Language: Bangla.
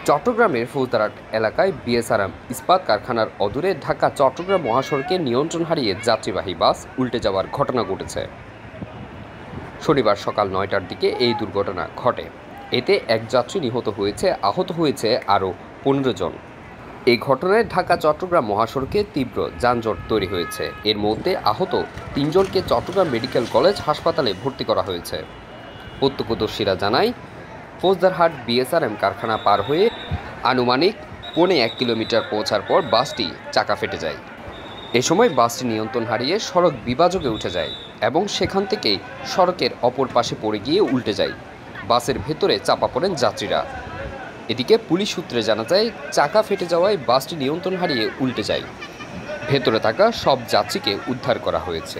চট্টগ্রামের ফৌজদারহাট এলাকায় বিএসআরএম ইস্পাত কারখানার অদূরে ঢাকা চট্টগ্রাম মহাসড়কে নিয়ন্ত্রণ হারিয়ে যাত্রীবাহী বাস উল্টে যাওয়ার ঘটনা ঘটেছে। শনিবার সকাল ৯টার দিকে এই দুর্ঘটনা ঘটে। এতে এক যাত্রী নিহত হয়েছে, আহত হয়েছে আরও ১৫ জন। এই ঘটনায় ঢাকা চট্টগ্রাম মহাসড়কে তীব্র যানজট তৈরি হয়েছে। এর মধ্যে আহত ৩ জনকে চট্টগ্রাম মেডিকেল কলেজ হাসপাতালে ভর্তি করা হয়েছে। প্রত্যক্ষদর্শীরা জানায়, ফৌজদারহাট বিএসআরএম কারখানা পার হয়ে আনুমানিক ১.৫ কিলোমিটার পৌঁছার পর বাসটি চাকা ফেটে যায়। এ সময় বাসটি নিয়ন্ত্রণ হারিয়ে সড়ক বিভাজকে উঠে যায় এবং সেখান থেকেই সড়কের অপর পাশে পড়ে গিয়ে উল্টে যায়। বাসের ভেতরে চাপা পড়েন যাত্রীরা। এদিকে পুলিশ সূত্রে জানা যায়, চাকা ফেটে যাওয়ায় বাসটি নিয়ন্ত্রণ হারিয়ে উল্টে যায়। ভেতরে থাকা সব যাত্রীকে উদ্ধার করা হয়েছে।